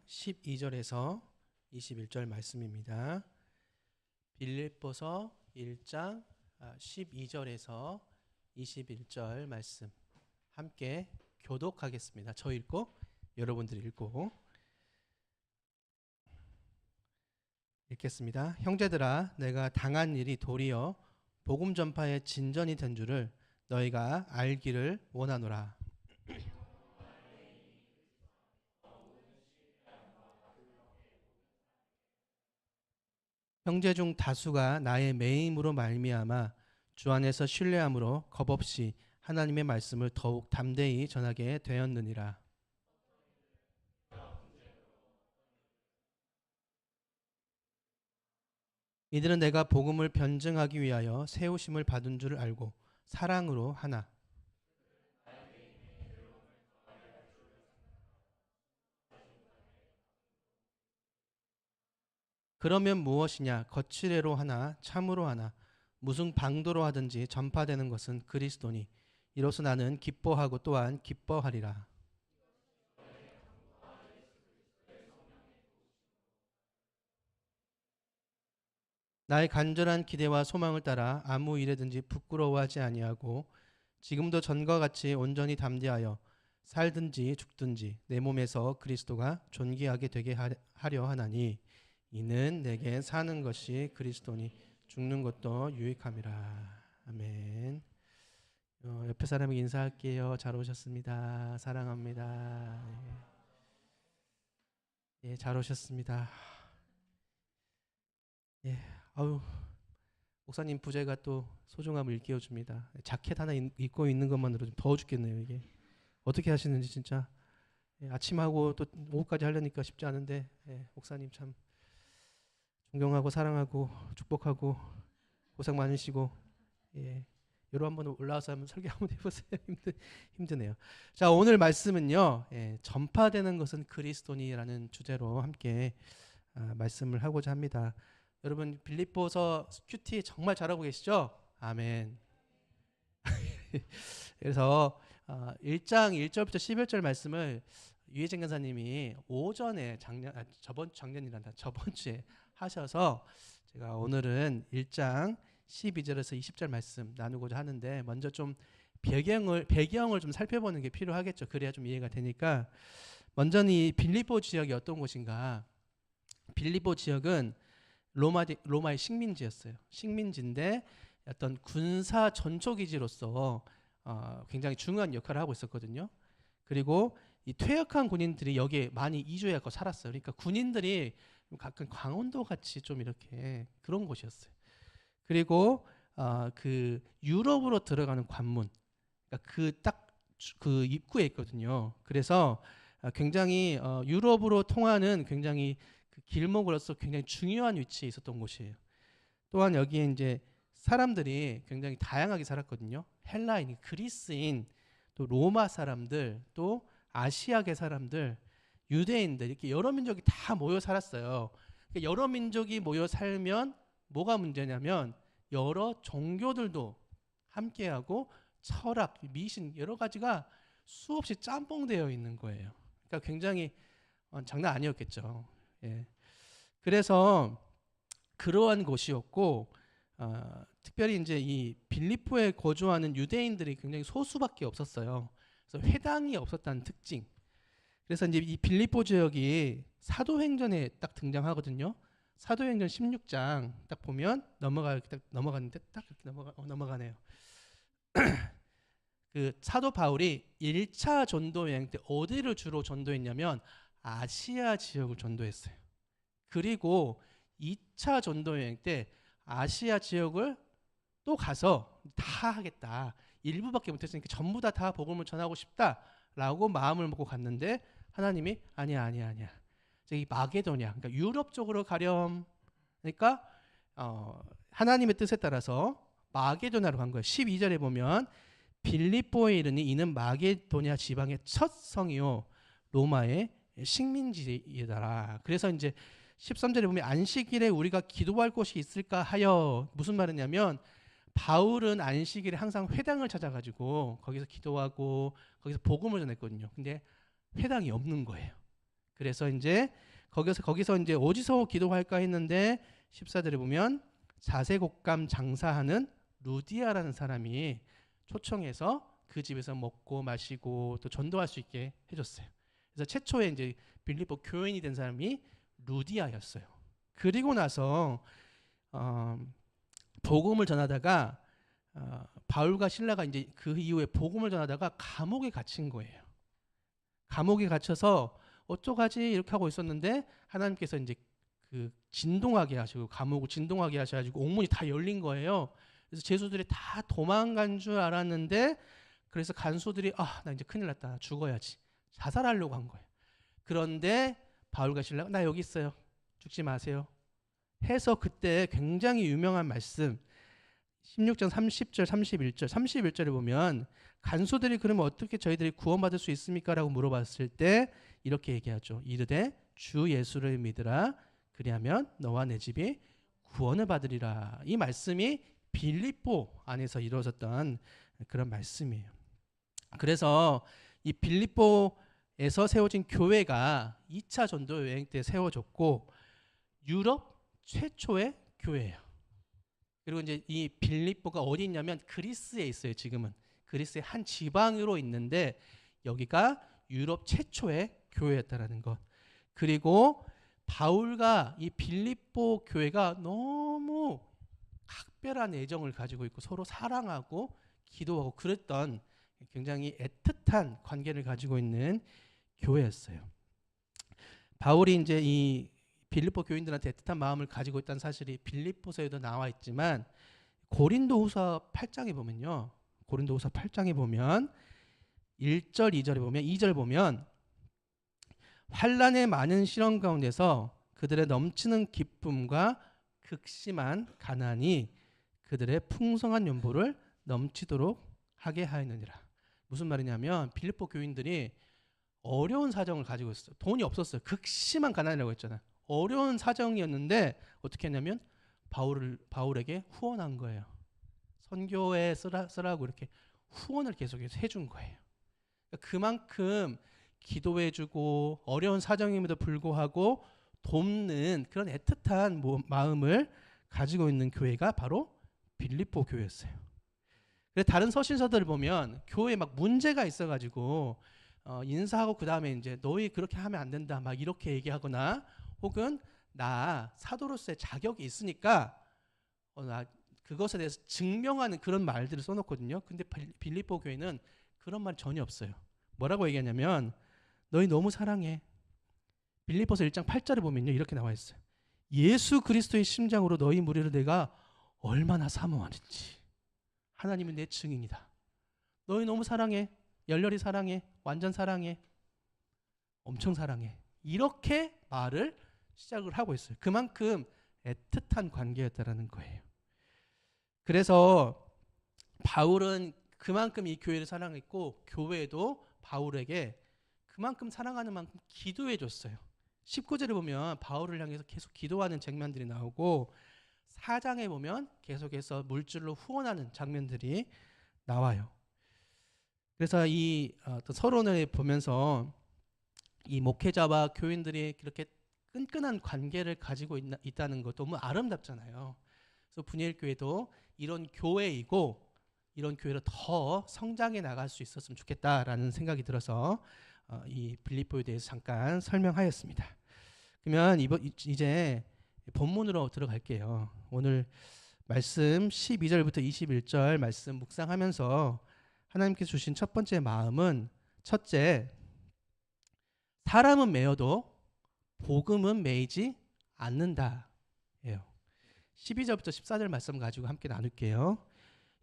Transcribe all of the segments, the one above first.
12절에서 21절 말씀입니다. 빌립보서 1장 12절에서 21절 말씀 함께 교독하겠습니다. 저 읽고 여러분들이 읽고 읽겠습니다. 형제들아, 내가 당한 일이 도리어 복음 전파의 진전이 된 줄을 너희가 알기를 원하노라. 형제 중 다수가 나의 매임으로 말미암아 주 안에서 신뢰함으로 겁없이 하나님의 말씀을 더욱 담대히 전하게 되었느니라. 이들은 내가 복음을 변증하기 위하여 세우심을 받은 줄 알고 사랑으로 하나. 그러면 무엇이냐? 거칠애로 하나 참으로 하나 무슨 방도로 하든지 전파되는 것은 그리스도니 이로써 나는 기뻐하고 또한 기뻐하리라. 나의 간절한 기대와 소망을 따라 아무 일에든지 부끄러워하지 아니하고 지금도 전과 같이 온전히 담대하여 살든지 죽든지 내 몸에서 그리스도가 존귀하게 되게 하려 하나니 이는 내게 사는 것이 그리스도니 죽는 것도 유익함이라. 아멘. 옆에 사람에게 인사할게요. 잘 오셨습니다. 사랑합니다. 예, 잘 오셨습니다. 예, 아유, 목사님 부재가 또 소중함을 일깨워 줍니다. 자켓 하나 입고 있는 것만으로 좀 더워 죽겠네요. 이게 어떻게 하시는지 진짜. 예, 아침하고 또 오후까지 하려니까 쉽지 않은데 예, 목사님 참 존경하고 사랑하고 축복하고 고생 많으시고 예, 여러 한번 올라와서 한번 설교 한번 해보세요. 힘드네요. 자, 오늘 말씀은요, 예, 전파되는 것은 그리스도니라는 주제로 함께 말씀을 하고자 합니다. 여러분 빌립보서 큐티 정말 잘하고 계시죠? 아멘. 그래서 1장 1절부터 11절 말씀을 유혜진 간사님이 오전에 저번 주에 하셔서 제가 오늘은 1장 12절에서 20절 말씀 나누고자 하는데 먼저 좀 배경을 좀 살펴보는 게 필요하겠죠. 그래야 좀 이해가 되니까 먼저 이 빌립보 지역이 어떤 곳인가? 빌립보 지역은 로마의 식민지였어요. 식민지인데 어떤 군사 전초기지로서 굉장히 중요한 역할을 하고 있었거든요. 그리고 이 퇴역한 군인들이 여기에 많이 이주해서 살았어요. 그러니까 군인들이 가끔 강원도 같이 좀 이렇게 그런 곳이었어요. 그리고 그 유럽으로 들어가는 관문, 그러니까 그 입구에 있거든요. 그래서 굉장히 유럽으로 통하는 굉장히 그 길목으로서 굉장히 중요한 위치에 있었던 곳이에요. 또한 여기에 이제 사람들이 굉장히 다양하게 살았거든요. 헬라인, 그리스인, 또 로마 사람들, 또 아시아계 사람들, 유대인들 이렇게 여러 민족이 다 모여 살았어요. 그러니까 여러 민족이 모여 살면 뭐가 문제냐면 여러 종교들도 함께하고 철학, 미신 여러 가지가 수없이 짬뽕되어 있는 거예요. 그러니까 굉장히 장난 아니었겠죠. 예. 그래서 그러한 곳이었고 특별히 이제 이 빌립보에 거주하는 유대인들이 굉장히 소수밖에 없었어요. 그래서 회당이 없었다는 특징. 그래서 이제 이 빌립보 지역이 사도행전에 딱 등장하거든요. 사도행전 16장 딱 보면 넘어가는데 딱 이렇게 넘어가네요. 그 사도 바울이 1차 전도 여행 때 어디를 주로 전도했냐면 아시아 지역을 전도했어요. 그리고 2차 전도 여행 때 아시아 지역을 또 가서 다 하겠다. 일부밖에 못했으니까 전부 다 복음을 전하고 싶다라고 마음을 먹고 갔는데 하나님이 아니야. 저기 마게도냐, 그러니까 유럽 쪽으로 가렴. 그러니까 하나님의 뜻에 따라서 마게도냐로 간 거예요. 12절에 보면 빌립보에 이르니 이는 마게도냐 지방의 첫 성이요 로마의 식민지이더라. 그래서 이제 13절에 보면 안식일에 우리가 기도할 곳이 있을까 하여 무슨 말이냐면 바울은 안식일에 항상 회당을 찾아가지고 거기서 기도하고 거기서 복음을 전했거든요. 근데 회당이 없는 거예요. 그래서 이제 거기서 이제 어디서 기도할까 했는데 14절에 보면 자색옥감 장사하는 루디아라는 사람이 초청해서 그 집에서 먹고 마시고 또 전도할 수 있게 해줬어요. 그래서 최초에 이제 빌립보 교인이 된 사람이 루디아였어요. 그리고 나서 복음을 전하다가 바울과 실라가 이제 그 이후에 복음을 전하다가 감옥에 갇힌 거예요. 감옥에 갇혀서 어쩌가지 이렇게 하고 있었는데 하나님께서 이제 그 진동하게 하시고 감옥을 진동하게 하셔가지고 옥문이 다 열린 거예요. 그래서 제수들이 다 도망간 줄 알았는데 그래서 간수들이 나 이제 큰일 났다. 죽어야지. 자살하려고 한 거예요. 그런데 바울과 실라가 나 여기 있어요. 죽지 마세요. 해서 그때 굉장히 유명한 말씀 16장 30절 31절에 보면 간수들이 그러면 어떻게 저희들이 구원받을 수 있습니까? 라고 물어봤을 때 이렇게 얘기하죠. 이르되 주 예수를 믿으라 그리하면 너와 내 집이 구원을 받으리라. 이 말씀이 빌립보 안에서 이루어졌던 그런 말씀이에요. 그래서 이 빌립보에서 세워진 교회가 2차 전도 여행 때 세워졌고 유럽 최초의 교회예요. 그리고 이제 이 빌립보가 어디 있냐면 그리스에 있어요. 지금은 그리스의 한 지방으로 있는데 여기가 유럽 최초의 교회였다라는 것. 그리고 바울과 이 빌립보 교회가 너무 각별한 애정을 가지고 있고 서로 사랑하고 기도하고 그랬던 굉장히 애틋한 관계를 가지고 있는 교회였어요. 바울이 이제 이 빌립보 교인들한테 애틋한 마음을 가지고 있다는 사실이 빌립보서에도 나와 있지만 고린도후서 8장에 보면요. 고린도후서 8장에 보면 1절 2절에 보면 2절 보면 환난의 많은 시련 가운데서 그들의 넘치는 기쁨과 극심한 가난이 그들의 풍성한 연보를 넘치도록 하게 하였느니라. 무슨 말이냐면 빌립보 교인들이 어려운 사정을 가지고 있어요. 돈이 없었어요. 극심한 가난이라고 했잖아요. 어려운 사정이었는데 어떻게 했냐면 바울에게 후원한 거예요. 선교에 쓰라고 이렇게 후원을 계속해서 해준 거예요. 그러니까 그만큼 기도해주고 어려운 사정임에도 불구하고 돕는 그런 애틋한 마음을 가지고 있는 교회가 바로 빌립보 교회였어요. 그래서 다른 서신서들을 보면 교회에 막 문제가 있어가지고 인사하고 그 다음에 이제 너희 그렇게 하면 안 된다 막 이렇게 얘기하거나 혹은 나 사도로서의 자격이 있으니까 나 그것에 대해서 증명하는 그런 말들을 써놓거든요. 근데 빌립보 교회는 그런 말 전혀 없어요. 뭐라고 얘기하냐면 너희 너무 사랑해. 빌립보서 1장 8절에 보면요 이렇게 나와 있어요. 예수 그리스도의 심장으로 너희 무리를 내가 얼마나 사모하는지 하나님은 내 증인이다. 너희 너무 사랑해. 열렬히 사랑해. 완전 사랑해. 엄청 사랑해. 이렇게 말을 시작을 하고 있어요. 그만큼 애틋한 관계였다라는 거예요. 그래서 바울은 그만큼 이 교회를 사랑했고 교회도 바울에게 그만큼 사랑하는 만큼 기도해 줬어요. 19절에 보면 바울을 향해서 계속 기도하는 장면들이 나오고 4장에 보면 계속해서 물질로 후원하는 장면들이 나와요. 그래서 이 서론을 보면서 이 목회자와 교인들이 그렇게 끈끈한 관계를 가지고 있다는 것 너무 아름답잖아요. 그래서 분일교회도 이런 교회이고 이런 교회로 더 성장해 나갈 수 있었으면 좋겠다라는 생각이 들어서 이 빌립보에 대해서 잠깐 설명하였습니다. 그러면 이제 본문으로 들어갈게요. 오늘 말씀 12절부터 21절 말씀 묵상하면서 하나님께서 주신 첫 번째 마음은 첫째, 사람은 매여도 복음은 매이지 않는다 예요. 12절부터 14절 말씀 가지고 함께 나눌게요.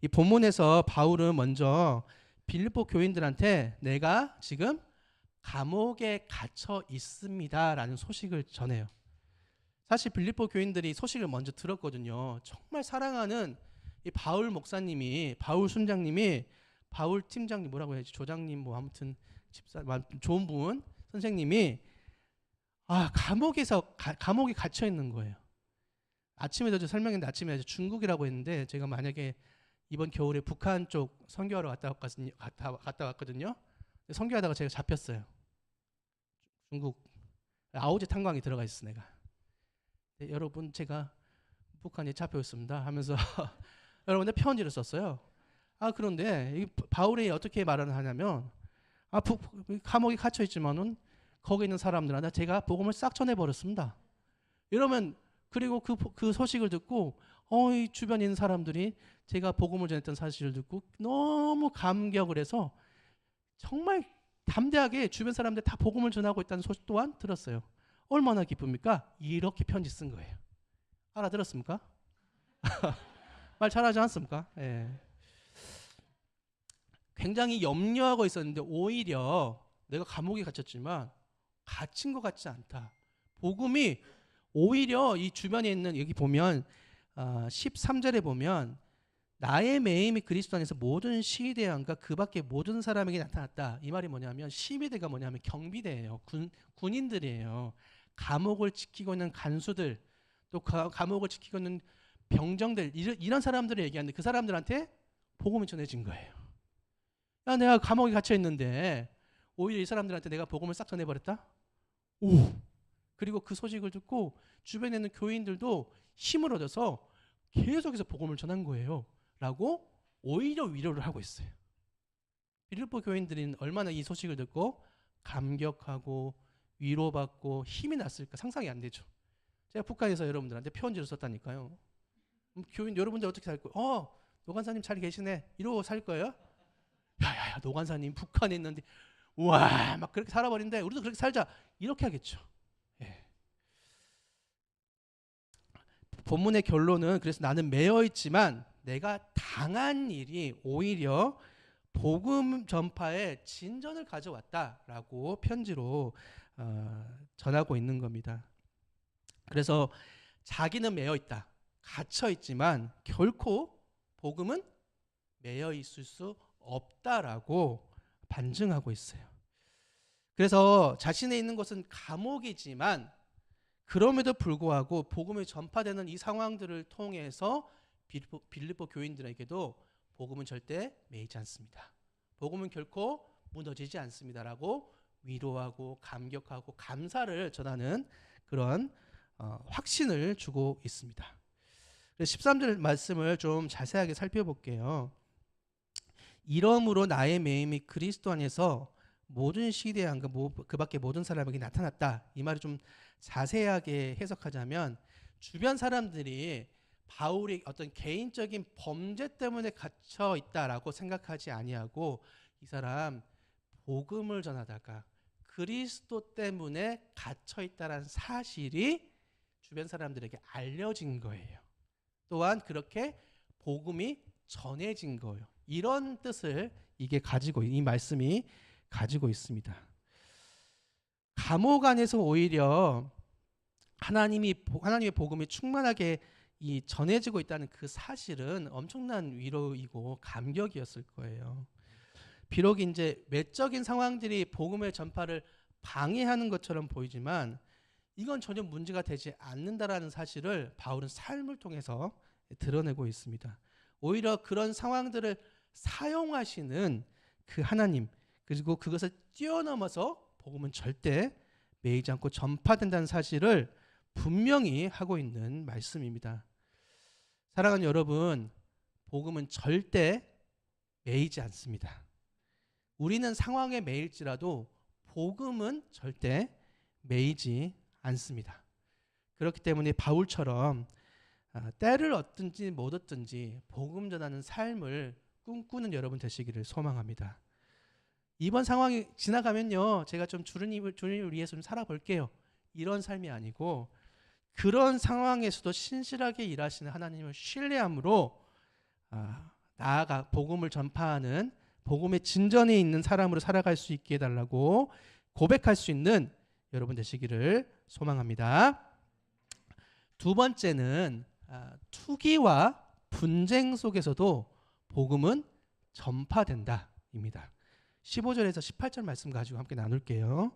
이 본문에서 바울은 먼저 빌립보 교인들한테 내가 지금 감옥에 갇혀 있습니다라는 소식을 전해요. 사실 빌립보 교인들이 소식을 먼저 들었거든요. 정말 사랑하는 이 바울 목사님이, 바울 순장님이, 바울 팀장님 뭐라고 해야지, 조장님 뭐 아무튼 집사 좋은 분 선생님이 감옥에 갇혀 있는 거예요. 아침에도 저 설명했는데 아침에 중국이라고 했는데 제가 만약에 이번 겨울에 북한 쪽 선교하러 갔다 왔거든요. 선교하다가 제가 잡혔어요. 중국 아오제 탄광에 들어가 있어 내가. 네, 여러분 제가 북한에 잡혀 있습니다 하면서 여러분들 편지를 썼어요. 그런데 이 바울이 어떻게 말을 하냐면 감옥에 갇혀 있지만은 거기 있는 사람들한테 제가 복음을 싹 전해 버렸습니다. 이러면 그리고 그 소식을 듣고 이 주변에 있는 사람들이 제가 복음을 전했던 사실을 듣고 너무 감격을 해서 정말 담대하게 주변 사람들 다 복음을 전하고 있다는 소식 또한 들었어요. 얼마나 기쁩니까? 이렇게 편지 쓴 거예요. 알아들었습니까? 말 잘하지 않습니까? 예. 굉장히 염려하고 있었는데 오히려 내가 감옥에 갇혔지만 갇힌 것 같지 않다. 복음이 오히려 이 주변에 있는 여기 보면 13절에 보면 나의 매임이 그리스도 안에서 모든 시위대왕과 그 밖에 모든 사람에게 나타났다. 이 말이 뭐냐면 시위대가 뭐냐면 경비대예요. 군인들이에요. 감옥을 지키고 있는 간수들 또 감옥을 지키고 있는 병정들 이런 사람들을 얘기하는데 그 사람들한테 복음이 전해진 거예요. 내가 감옥에 갇혀 있는데 오히려 이 사람들한테 내가 복음을 싹 전해버렸다. 그리고 그 소식을 듣고 주변에 있는 교인들도 힘을 얻어서 계속해서 복음을 전한 거예요. 라고 오히려 위로를 하고 있어요. 빌립보 교인들은 얼마나 이 소식을 듣고 감격하고 위로받고 힘이 났을까 상상이 안 되죠. 제가 북한에서 여러분들한테 편지를 썼다니까요. 교인 여러분들 어떻게 살 거예요? 노관사님 잘 계시네. 이러고 살 거예요? 야야야 노관사님 북한에 있는데 우와 막 그렇게 살아버린데 우리도 그렇게 살자 이렇게 하겠죠. 예. 본문의 결론은 그래서 나는 매여 있지만 내가 당한 일이 오히려 복음 전파에 진전을 가져왔다라고 편지로 전하고 있는 겁니다. 그래서 자기는 매여 있다. 갇혀 있지만 결코 복음은 매여 있을 수 없다라고 반증하고 있어요. 그래서 자신의 있는 것은 감옥이지만 그럼에도 불구하고 복음이 전파되는 이 상황들을 통해서 빌립보 교인들에게도 복음은 절대 매이지 않습니다. 복음은 결코 무너지지 않습니다라고 위로하고 감격하고 감사를 전하는 그런 확신을 주고 있습니다. 13절 말씀을 좀 자세하게 살펴볼게요. 이러므로 나의 매임이 그리스도 안에서 모든 시대왕과 그 밖에 모든 사람에게 나타났다. 이 말을 좀 자세하게 해석하자면 주변 사람들이 바울이 어떤 개인적인 범죄 때문에 갇혀 있다라고 생각하지 아니하고 이 사람 복음을 전하다가 그리스도 때문에 갇혀 있다라는 사실이 주변 사람들에게 알려진 거예요. 또한 그렇게 복음이 전해진 거예요. 이런 뜻을 이 말씀이 가지고 있습니다. 감옥 안에서 오히려 하나님의 복음이 충만하게 전해지고 있다는 그 사실은 엄청난 위로이고 감격이었을 거예요. 비록 이제 외적인 상황들이 복음의 전파를 방해하는 것처럼 보이지만 이건 전혀 문제가 되지 않는다라는 사실을 바울은 삶을 통해서 드러내고 있습니다. 오히려 그런 상황들을 사용하시는 그 하나님 그리고 그것을 뛰어넘어서 복음은 절대 매이지 않고 전파된다는 사실을 분명히 하고 있는 말씀입니다. 사랑하는 여러분, 복음은 절대 매이지 않습니다. 우리는 상황에 매일지라도 복음은 절대 매이지 않습니다. 그렇기 때문에 바울처럼 때를 얻든지 못 얻든지 복음 전하는 삶을 꿈꾸는 여러분 되시기를 소망합니다. 이번 상황이 지나가면요 제가 좀 주님을 위해서 좀 살아볼게요 이런 삶이 아니고 그런 상황에서도 신실하게 일하시는 하나님을 신뢰함으로 나아가 복음을 전파하는 복음의 진전에 있는 사람으로 살아갈 수 있게 해달라고 고백할 수 있는 여러분 되시기를 소망합니다. 두 번째는 투기와 분쟁 속에서도 복음은 전파된다입니다. 15절에서 18절 말씀 가지고 함께 나눌게요.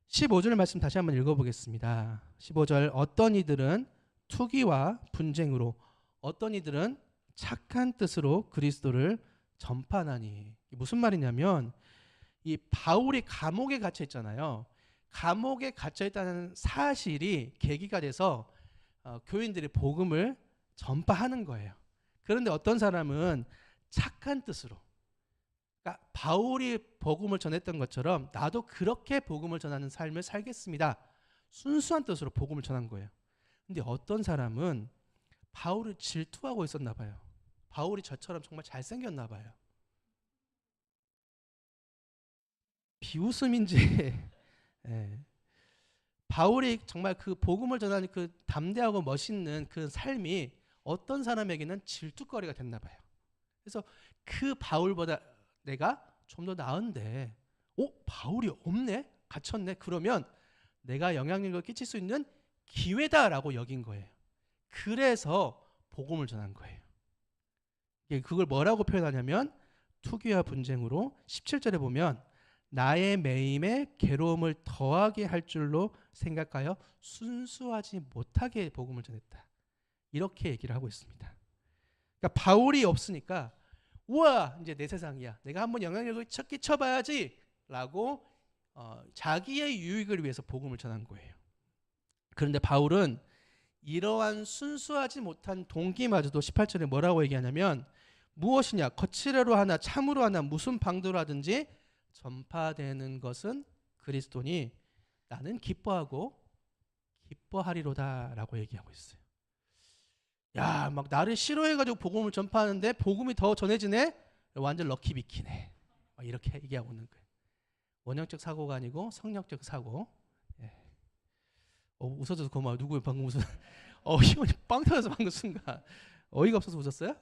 15절 말씀 다시 한번 읽어보겠습니다. 15절 어떤 이들은 투기와 분쟁으로 어떤 이들은 착한 뜻으로 그리스도를 전파하나니 무슨 말이냐면 이 바울이 감옥에 갇혀 있잖아요. 감옥에 갇혀 있다는 사실이 계기가 돼서 교인들이 복음을 전파하는 거예요. 그런데 어떤 사람은 착한 뜻으로, 그러니까 바울이 복음을 전했던 것처럼 나도 그렇게 복음을 전하는 삶을 살겠습니다. 순수한 뜻으로 복음을 전한 거예요. 근데 어떤 사람은 바울을 질투하고 있었나 봐요. 바울이 저처럼 정말 잘생겼나 봐요. 비웃음인지 예. 바울이 정말 그 복음을 전하는 그 담대하고 멋있는 그 삶이 어떤 사람에게는 질투거리가 됐나 봐요. 그래서 그 바울보다 내가 좀 더 나은데 바울이 없네? 갇혔네? 그러면 내가 영향력을 끼칠 수 있는 기회다라고 여긴 거예요. 그래서 복음을 전한 거예요. 그걸 뭐라고 표현하냐면 투기와 분쟁으로 17절에 보면 나의 매임에 괴로움을 더하게 할 줄로 생각하여 순수하지 못하게 복음을 전했다. 이렇게 얘기를 하고 있습니다. 그러니까 바울이 없으니까 우와 이제 내 세상이야. 내가 한번 영향력을 끼쳐봐야지 라고 자기의 유익을 위해서 복음을 전한 거예요. 그런데 바울은 이러한 순수하지 못한 동기마저도 18절에 뭐라고 얘기하냐면 무엇이냐 거칠애로 하나 참으로 하나 무슨 방도로 하든지 전파되는 것은 그리스도니 나는 기뻐하고 기뻐하리로다 라고 얘기하고 있어요. 야, 막 나를 싫어해가지고 복음을 전파하는데 복음이 더 전해지네? 완전 럭키비키네. 이렇게 얘기하고 있는 거예요. 원형적 사고가 아니고 성령적 사고. 예. 웃어줘서 고마워. 누구예요? 방금 웃어? 희원이 빵 터져서 방금 순간. 어이가 없어서 웃었어요?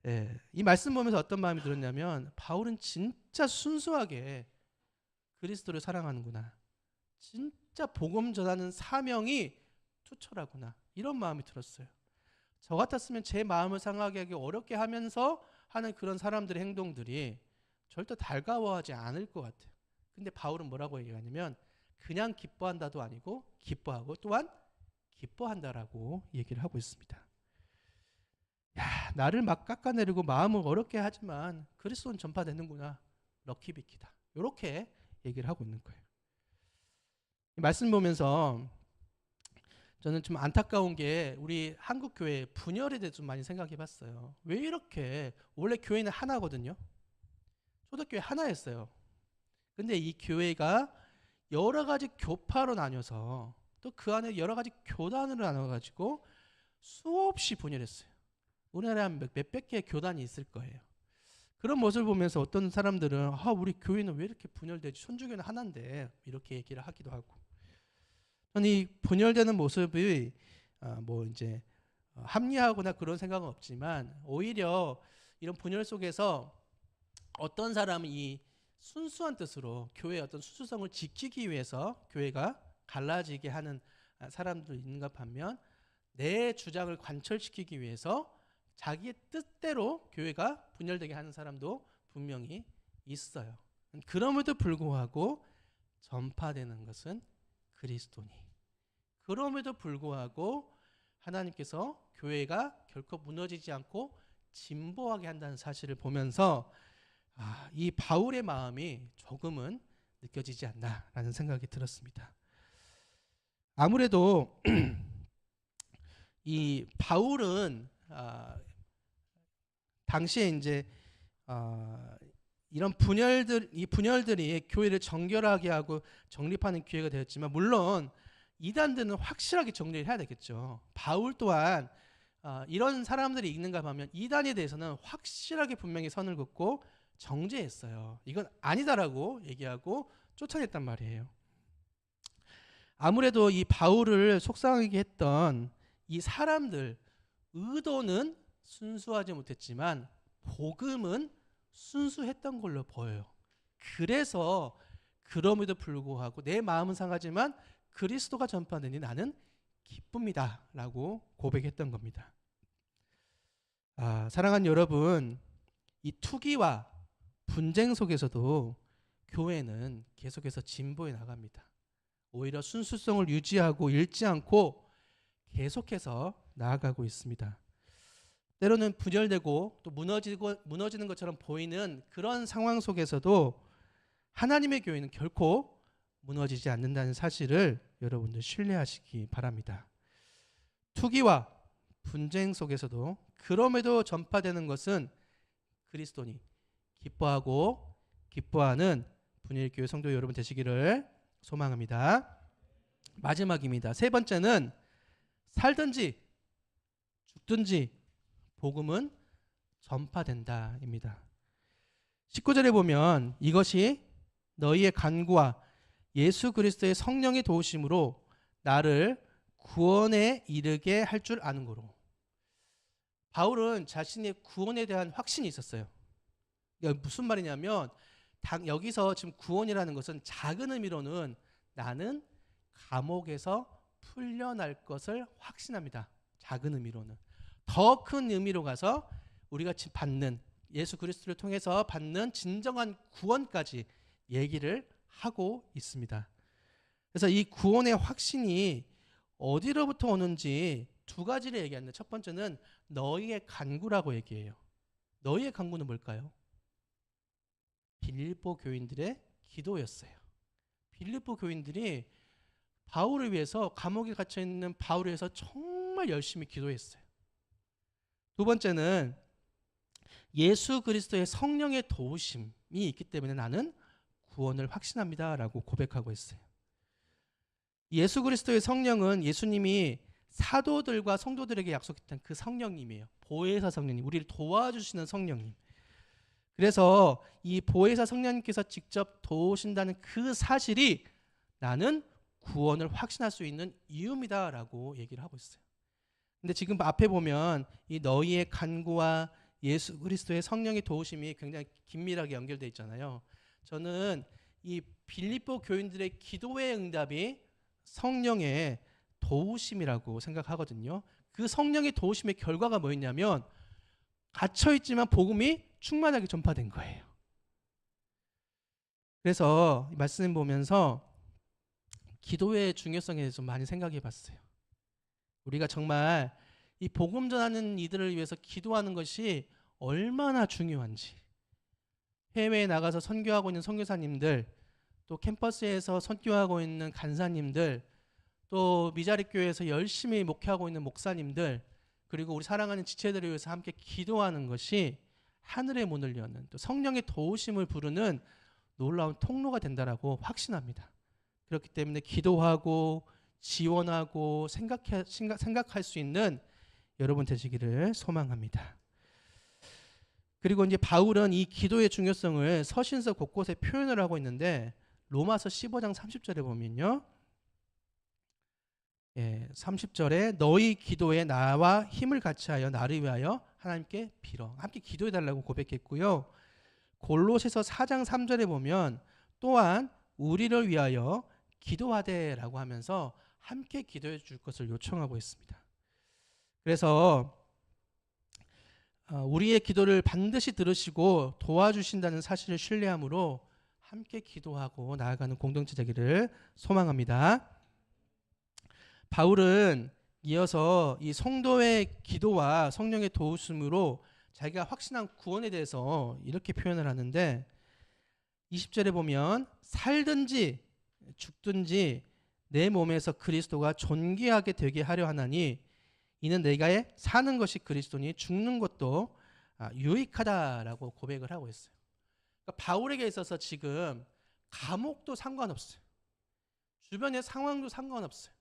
예. 이 말씀 보면서 어떤 마음이 들었냐면 바울은 진짜 순수하게 그리스도를 사랑하는구나. 진짜 복음 전하는 사명이 투철하구나. 이런 마음이 들었어요. 저 같았으면 제 마음을 상하게 하기 어렵게 하면서 하는 그런 사람들의 행동들이 절대 달가워하지 않을 것 같아요. 근데 바울은 뭐라고 얘기하냐면 그냥 기뻐한다도 아니고 기뻐하고 또한 기뻐한다라고 얘기를 하고 있습니다. 야, 나를 막 깎아내리고 마음을 어렵게 하지만 그리스도는 전파되는구나. 럭키비키다. 이렇게 얘기를 하고 있는 거예요. 이 말씀 보면서 저는 좀 안타까운 게 우리 한국 교회 분열에 대해서 좀 많이 생각해 봤어요. 왜 이렇게 원래 교회는 하나거든요. 초대교회 하나였어요. 근데 이 교회가 여러 가지 교파로 나뉘어서 또 그 안에 여러 가지 교단으로 나눠가지고 수없이 분열했어요. 우리나라에 한 몇백 개의 교단이 있을 거예요. 그런 모습을 보면서 어떤 사람들은 우리 교회는 왜 이렇게 분열되지? 천주교는 하나인데 이렇게 얘기를 하기도 하고. 저는 이 분열되는 모습이 이제 합리화하거나 그런 생각은 없지만 오히려 이런 분열 속에서 어떤 사람은 이 순수한 뜻으로 교회의 어떤 순수성을 지키기 위해서 교회가 갈라지게 하는 사람도 있는가 반면 내 주장을 관철시키기 위해서 자기의 뜻대로 교회가 분열되게 하는 사람도 분명히 있어요. 그럼에도 불구하고 전파되는 것은 그리스도니. 그럼에도 불구하고 하나님께서 교회가 결코 무너지지 않고 진보하게 한다는 사실을 보면서 이 바울의 마음이 조금은 느껴지지 않나라는 생각이 들었습니다. 아무래도 이 바울은 당시에 이제 이런 분열들이 교회를 정결하게 하고 정립하는 기회가 되었지만 물론 이단들은 확실하게 정리를 해야 되겠죠. 바울 또한 이런 사람들이 있는가 하면 이단에 대해서는 확실하게 분명히 선을 긋고 정죄했어요. 이건 아니다라고 얘기하고 쫓아냈단 말이에요. 아무래도 이 바울을 속상하게 했던 이 사람들 의도는 순수하지 못했지만 복음은 순수했던 걸로 보여요. 그래서 그럼에도 불구하고 내 마음은 상하지만 그리스도가 전파되니 나는 기쁩니다 라고 고백했던 겁니다. 사랑하는 여러분, 이 투기와 분쟁 속에서도 교회는 계속해서 진보해 나갑니다. 오히려 순수성을 유지하고 잃지 않고 계속해서 나아가고 있습니다. 때로는 분열되고 또 무너지는 것처럼 보이는 그런 상황 속에서도 하나님의 교회는 결코 무너지지 않는다는 사실을 여러분들 신뢰하시기 바랍니다. 투기와 분쟁 속에서도 그럼에도 전파되는 것은 그리스도니 기뻐하고 기뻐하는 분일교회 성도 여러분 되시기를 소망합니다. 마지막입니다. 세 번째는 살든지 죽든지 복음은 전파된다입니다. 19절에 보면 이것이 너희의 간구와 예수 그리스도의 성령의 도우심으로 나를 구원에 이르게 할 줄 아는 거로. 바울은 자신의 구원에 대한 확신이 있었어요. 그러니까 무슨 말이냐면 여기서 지금 구원이라는 것은 작은 의미로는 나는 감옥에서 풀려날 것을 확신합니다. 작은 의미로는. 더 큰 의미로 가서 우리가 받는 예수 그리스도를 통해서 받는 진정한 구원까지 얘기를 하고 있습니다. 그래서 이 구원의 확신이 어디로부터 오는지 두 가지를 얘기하는데 첫 번째는 너희의 간구라고 얘기해요. 너희의 간구는 뭘까요? 빌립보 교인들의 기도였어요. 빌립보 교인들이 바울을 위해서 감옥에 갇혀 있는 바울을 위해서 정말 열심히 기도했어요. 두 번째는 예수 그리스도의 성령의 도우심이 있기 때문에 나는 구원을 확신합니다라고 고백하고 있어요. 예수 그리스도의 성령은 예수님이 사도들과 성도들에게 약속했던 그 성령님이에요. 보혜사 성령님, 우리를 도와주시는 성령님. 그래서 이 보혜사 성령님께서 직접 도우신다는 그 사실이 나는 구원을 확신할 수 있는 이유입니다라고 얘기를 하고 있어요. 근데 지금 앞에 보면 이 너희의 간구와 예수 그리스도의 성령의 도우심이 굉장히 긴밀하게 연결되어 있잖아요. 저는 이 빌립보 교인들의 기도의 응답이 성령의 도우심이라고 생각하거든요. 그 성령의 도우심의 결과가 뭐였냐면 갇혀있지만 복음이 충만하게 전파된 거예요. 그래서 이 말씀 보면서 기도의 중요성에 대해서 많이 생각해 봤어요. 우리가 정말 이 복음 전하는 이들을 위해서 기도하는 것이 얼마나 중요한지. 해외에 나가서 선교하고 있는 선교사님들, 또 캠퍼스에서 선교하고 있는 간사님들, 또 미자립 교회에서 열심히 목회하고 있는 목사님들, 그리고 우리 사랑하는 지체들을 위해서 함께 기도하는 것이 하늘의 문을 여는 또 성령의 도우심을 부르는 놀라운 통로가 된다라고 확신합니다. 그렇기 때문에 기도하고 지원하고 생각할 수 있는 여러분 되시기를 소망합니다. 그리고 이제 바울은 이 기도의 중요성을 서신서 곳곳에 표현을 하고 있는데 로마서 15장 30절에 보면요. 30절에 너희 기도에 나와 힘을 같이하여 나를 위하여 하나님께 빌어. 함께 기도해달라고 고백했고요. 골로새서 4장 3절에 보면 또한 우리를 위하여 기도하되라고 하면서 함께 기도해 줄 것을 요청하고 있습니다. 그래서 우리의 기도를 반드시 들으시고 도와주신다는 사실을 신뢰함으로 함께 기도하고 나아가는 공동체 되기를 소망합니다. 바울은 이어서 이 성도의 기도와 성령의 도우심으로 자기가 확신한 구원에 대해서 이렇게 표현을 하는데 20절에 보면 살든지 죽든지 내 몸에서 그리스도가 존귀하게 되게 하려 하나니 이는 내가 사는 것이 그리스도니 죽는 것도 유익하다라고 고백을 하고 있어요. 그러니까 바울에게 있어서 지금 감옥도 상관없어요. 주변의 상황도 상관없어요.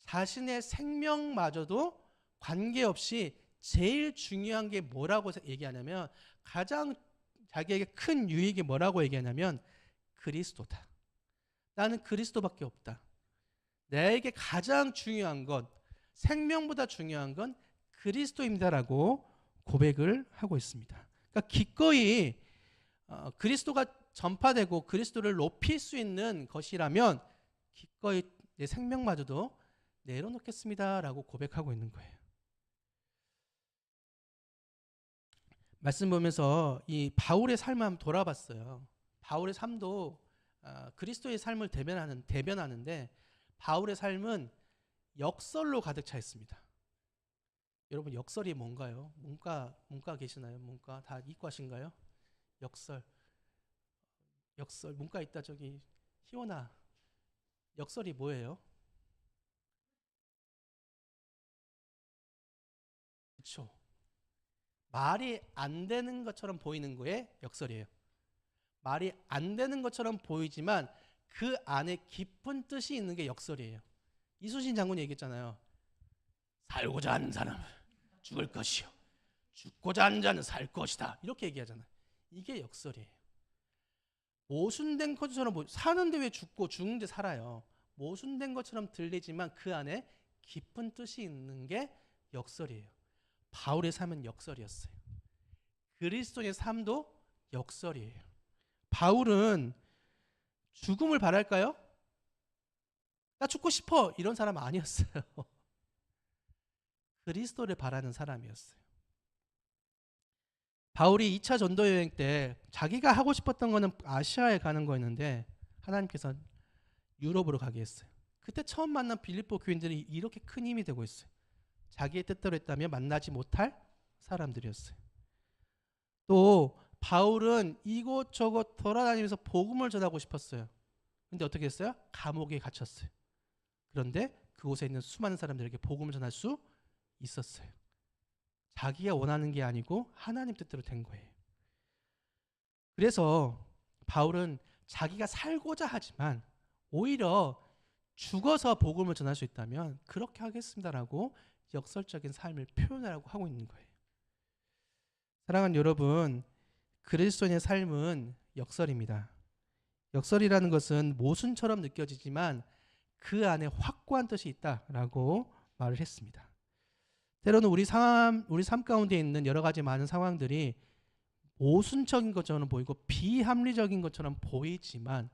자신의 생명마저도 관계없이 제일 중요한 게 뭐라고 얘기하냐면 가장 자기에게 큰 유익이 뭐라고 얘기하냐면 그리스도다. 나는 그리스도밖에 없다. 내게 가장 중요한 건 생명보다 중요한 건 그리스도입니다라고 고백을 하고 있습니다. 그러니까 기꺼이 그리스도가 전파되고 그리스도를 높일 수 있는 것이라면 기꺼이 내 생명마저도 내려놓겠습니다라고 고백하고 있는 거예요. 말씀 보면서 이 바울의 삶을 한번 돌아봤어요. 바울의 삶도 그리스도의 삶을 대변하는데 바울의 삶은 역설로 가득 차 있습니다. 여러분 역설이 뭔가요? 문과 계시나요? 문과 다 이과신가요? 역설 문과 있다 저기 희원아 역설이 뭐예요? 그렇죠. 말이 안 되는 것처럼 보이는 거에 역설이에요. 말이 안 되는 것처럼 보이지만 그 안에 깊은 뜻이 있는 게 역설이에요. 이순신 장군이 얘기했잖아요. 살고자 하는 사람은 죽을 것이요, 죽고자 하는 자는 살 것이다. 이렇게 얘기하잖아요. 이게 역설이에요. 모순된 것처럼 사는데 왜 죽고 죽는데 살아요. 모순된 것처럼 들리지만 그 안에 깊은 뜻이 있는 게 역설이에요. 바울의 삶은 역설이었어요. 그리스도의 삶도 역설이에요. 바울은 죽음을 바랄까요? 나 죽고 싶어 이런 사람 아니었어요. 그리스도를 바라는 사람이었어요. 바울이 2차 전도 여행 때 자기가 하고 싶었던 거는 아시아에 가는 거였는데 하나님께서 유럽으로 가게 했어요. 그때 처음 만난 빌립보 교인들이 이렇게 큰 힘이 되고 있어요. 자기의 뜻대로 했다면 만나지 못할 사람들이었어요. 또 바울은 이곳저곳 돌아다니면서 복음을 전하고 싶었어요. 근데 어떻게 했어요? 감옥에 갇혔어요. 그런데 그곳에 있는 수많은 사람들에게 복음을 전할 수 있었어요. 자기가 원하는 게 아니고 하나님 뜻대로 된 거예요. 그래서 바울은 자기가 살고자 하지만 오히려 죽어서 복음을 전할 수 있다면 그렇게 하겠습니다라고 역설적인 삶을 표현하려고 하고 있는 거예요. 사랑하는 여러분, 그리스도인의 삶은 역설입니다. 역설이라는 것은 모순처럼 느껴지지만 그 안에 확고한 뜻이 있다라고 말을 했습니다. 때로는 우리 삶 가운데 있는 여러 가지 많은 상황들이 모순적인 것처럼 보이고 비합리적인 것처럼 보이지만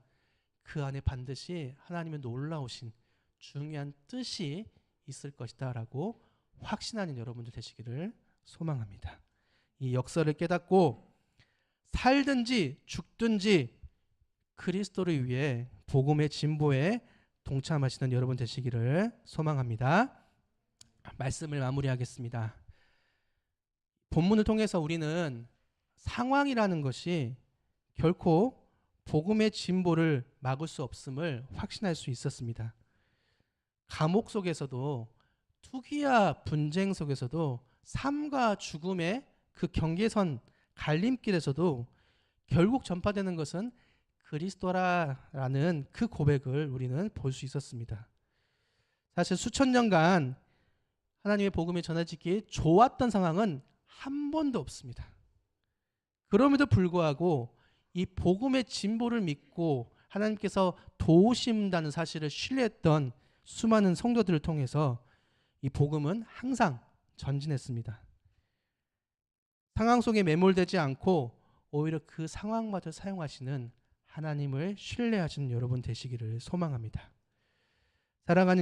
그 안에 반드시 하나님의 놀라우신 중요한 뜻이 있을 것이다 라고 확신하는 여러분들 되시기를 소망합니다. 이 역설을 깨닫고 살든지 죽든지 그리스도를 위해 복음의 진보에 동참하시는 여러분 되시기를 소망합니다. 말씀을 마무리하겠습니다. 본문을 통해서 우리는 상황이라는 것이 결코 복음의 진보를 막을 수 없음을 확신할 수 있었습니다. 감옥 속에서도 투기와 분쟁 속에서도 삶과 죽음의 그 경계선 갈림길에서도 결국 전파되는 것은 그리스도라는 그 고백을 우리는 볼 수 있었습니다. 사실 수천 년간 하나님의 복음이 전해지기 좋았던 상황은 한 번도 없습니다. 그럼에도 불구하고 이 복음의 진보를 믿고 하나님께서 도우신다는 사실을 신뢰했던 수많은 성도들을 통해서 이 복음은 항상 전진했습니다. 상황 속에 매몰되지 않고 오히려 그 상황마저 사용하시는 하나님을 신뢰하시는 여러분 되시기를 소망합니다. 사랑하는